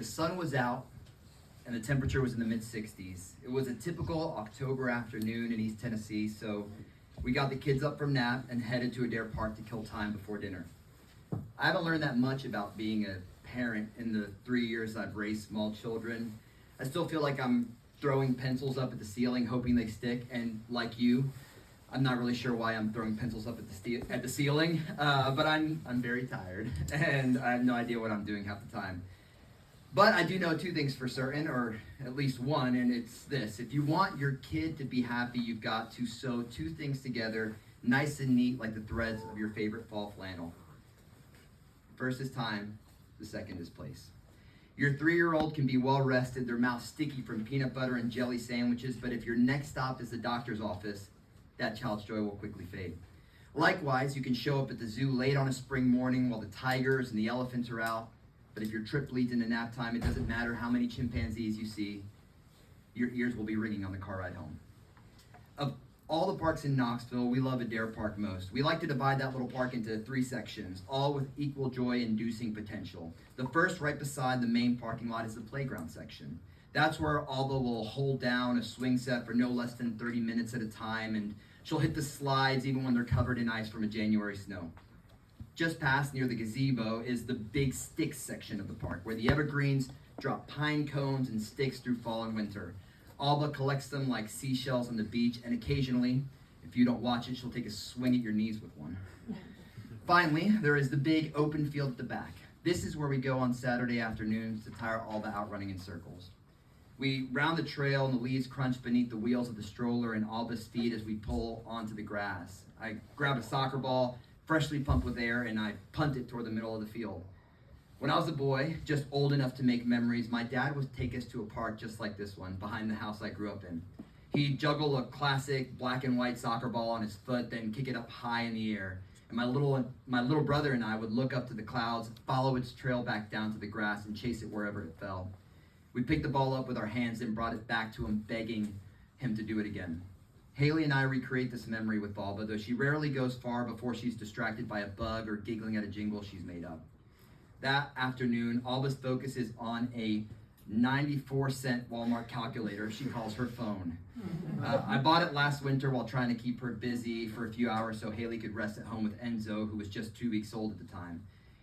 The sun was out and the temperature was in the mid-60s. It was a typical October afternoon in East Tennessee, so we got the kids up from nap and headed to Adair Park to kill time before dinner. I haven't learned that much about being a parent in the 3 years I've raised small children. I still feel like I'm throwing pencils up at the ceiling hoping they stick, and like you, I'm not really sure why I'm throwing pencils up at the ceiling, but I'm very tired and I have no idea what I'm doing half the time. But I do know two things for certain, or at least one, and it's this. If you want your kid to be happy, you've got to sew two things together nice and neat like the threads of your favorite fall flannel. First is time, the second is place. Your 3-year-old can be well rested, their mouth sticky from peanut butter and jelly sandwiches, but if your next stop is the doctor's office, that child's joy will quickly fade. Likewise, you can show up at the zoo late on a spring morning while the tigers and the elephants are out, but if your trip leads into nap time, it doesn't matter how many chimpanzees you see, your ears will be ringing on the car ride home. Of all the parks in Knoxville, we love Adair Park most. We like to divide that little park into 3 sections, all with equal joy-inducing potential. The first, right beside the main parking lot, is the playground section. That's where Alba will hold down a swing set for no less than 30 minutes at a time, and she'll hit the slides even when they're covered in ice from a January snow. Just past, near the gazebo, is the big sticks section of the park, where the evergreens drop pine cones and sticks through fall and winter. Alba collects them like seashells on the beach, and occasionally, if you don't watch it, she'll take a swing at your knees with one. Finally, there is the big open field at the back. This is where we go on Saturday afternoons to tire Alba out running in circles. We round the trail and the leaves crunch beneath the wheels of the stroller and Alba's feet as we pull onto the grass. I grab a soccer ball, freshly pumped with air, and I punt it toward the middle of the field. When I was a boy, just old enough to make memories, my dad would take us to a park just like this one, behind the house I grew up in. He'd juggle a classic black and white soccer ball on his foot, then kick it up high in the air. And my little brother and I would look up to the clouds, follow its trail back down to the grass, and chase it wherever it fell. We picked the ball up with our hands and brought it back to him, begging him to do it again. Haley and I recreate this memory with Alba, though she rarely goes far before she's distracted by a bug or giggling at a jingle she's made up. That afternoon, Alba's focus is on a 94-cent Walmart calculator she calls her phone. I bought it last winter while trying to keep her busy for a few hours so Haley could rest at home with Enzo, who was just 2 weeks old at the time.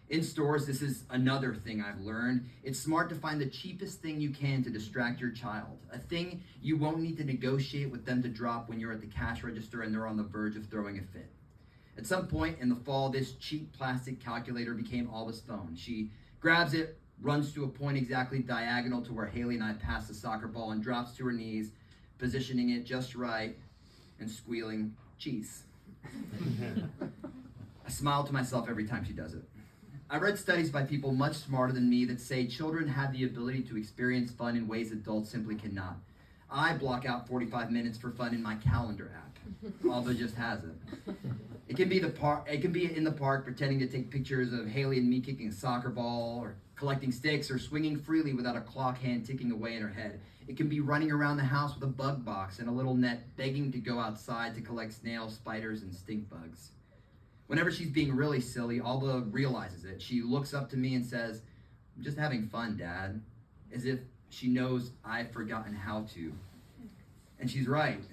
In stores, this is another thing I've learned. It's smart to find the cheapest thing you can to distract your child. A thing you won't need to negotiate with them to drop when you're at the cash register and they're on the verge of throwing a fit. At some point in the fall, this cheap plastic calculator became Alba's phone. She grabs it, runs to a point exactly diagonal to where Haley and I pass the soccer ball, and drops to her knees, positioning it just right and squealing, "Cheese." I smile to myself every time she does it. I read studies by people much smarter than me that say children have the ability to experience fun in ways adults simply cannot. I block out 45 minutes for fun in my calendar app. Alba just has it. It can be in the park pretending to take pictures of Haley and me kicking a soccer ball, or collecting sticks, or swinging freely without a clock hand ticking away in her head. It can be running around the house with a bug box and a little net, begging to go outside to collect snails, spiders, and stink bugs. Whenever she's being really silly, Alba realizes it. She looks up to me and says, "I'm just having fun, Dad," as if she knows I've forgotten how to. And she's right.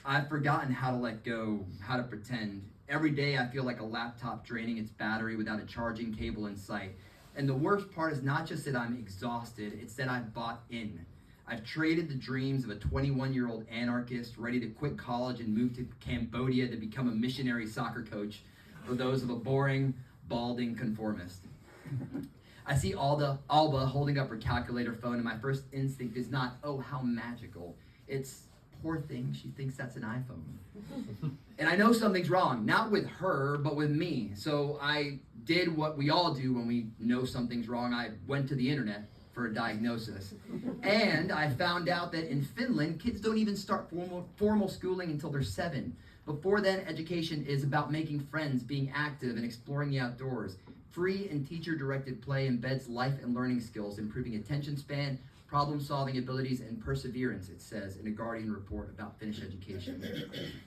I've forgotten how to let go, how to pretend. Every day I feel like a laptop draining its battery without a charging cable in sight. And the worst part is not just that I'm exhausted, it's that I've bought in. I've traded the dreams of a 21-year-old anarchist ready to quit college and move to Cambodia to become a missionary soccer coach for those of a boring, balding conformist. I see Alba holding up her calculator phone, and my first instinct is not, "Oh, how magical." It's, "Poor thing, she thinks that's an iPhone." And I know something's wrong, not with her, but with me. So I did what we all do when we know something's wrong. I went to the internet for a diagnosis. And I found out that in Finland, kids don't even start formal schooling until they're 7. Before then, education is about making friends, being active, and exploring the outdoors. Free and teacher-directed play embeds life and learning skills, improving attention span, problem-solving abilities, and perseverance, it says in a Guardian report about Finnish education.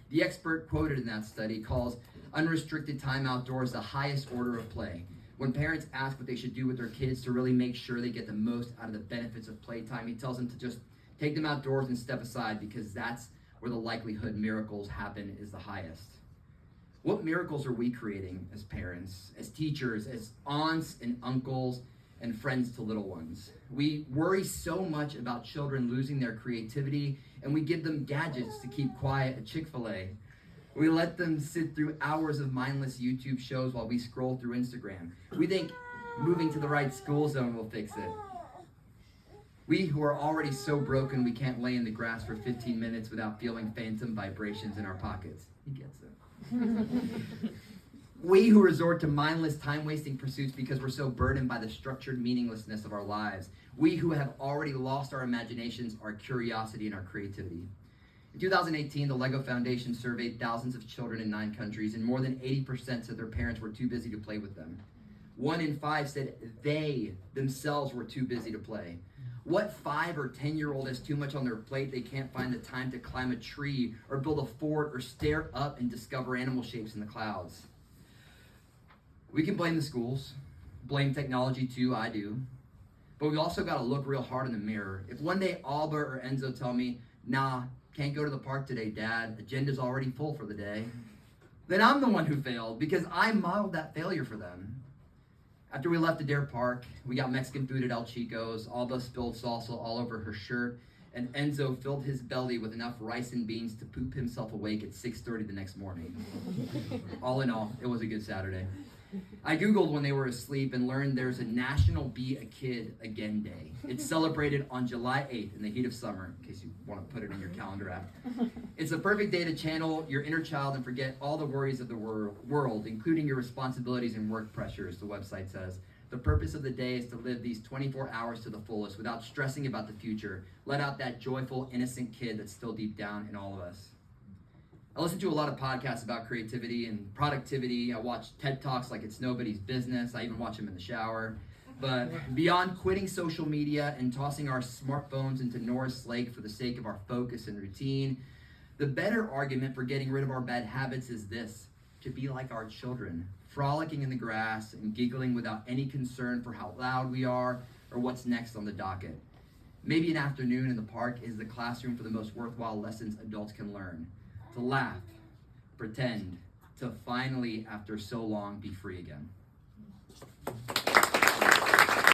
The expert quoted in that study calls unrestricted time outdoors the highest order of play. When parents ask what they should do with their kids to really make sure they get the most out of the benefits of playtime, he tells them to just take them outdoors and step aside, because that's where the likelihood miracles happen is the highest. What miracles are we creating as parents, as teachers, as aunts and uncles and friends to little ones? We worry so much about children losing their creativity, and we give them gadgets to keep quiet at Chick-fil-A. We let them sit through hours of mindless YouTube shows while we scroll through Instagram. We think moving to the right school zone will fix it. We who are already so broken we can't lay in the grass for 15 minutes without feeling phantom vibrations in our pockets. He gets it. We who resort to mindless time-wasting pursuits because we're so burdened by the structured meaninglessness of our lives. We who have already lost our imaginations, our curiosity, and our creativity. In 2018, the LEGO Foundation surveyed thousands of children in 9 countries, and more than 80% said their parents were too busy to play with them. 1 in 5 said they themselves were too busy to play. What 5 or 10-year-old has too much on their plate they can't find the time to climb a tree or build a fort or stare up and discover animal shapes in the clouds? We can blame the schools, blame technology too, I do. But we also got to look real hard in the mirror. If one day Alba or Enzo tell me, nah, can't go to the park today, Dad, agenda's already full for the day, then I'm the one who failed because I modeled that failure for them. After we left Adair Park, we got Mexican food at El Chico's. Alba spilled salsa all over her shirt, and Enzo filled his belly with enough rice and beans to poop himself awake at 6:30 the next morning. All in all, it was a good Saturday. I Googled when they were asleep and learned there's a National Be a Kid Again Day. It's celebrated on July 8th in the heat of summer, in case you want to put it in your calendar app. It's a perfect day to channel your inner child and forget all the worries of the world, including your responsibilities and work pressures, the website says. The purpose of the day is to live these 24 hours to the fullest without stressing about the future. Let out that joyful, innocent kid that's still deep down in all of us. I listen to a lot of podcasts about creativity and productivity. I watch TED Talks like it's nobody's business. I even watch them in the shower. But beyond quitting social media and tossing our smartphones into Norris Lake for the sake of our focus and routine, the better argument for getting rid of our bad habits is this: to be like our children, frolicking in the grass and giggling without any concern for how loud we are or what's next on the docket. Maybe an afternoon in the park is the classroom for the most worthwhile lessons adults can learn. To laugh, pretend, to finally, after so long, be free again.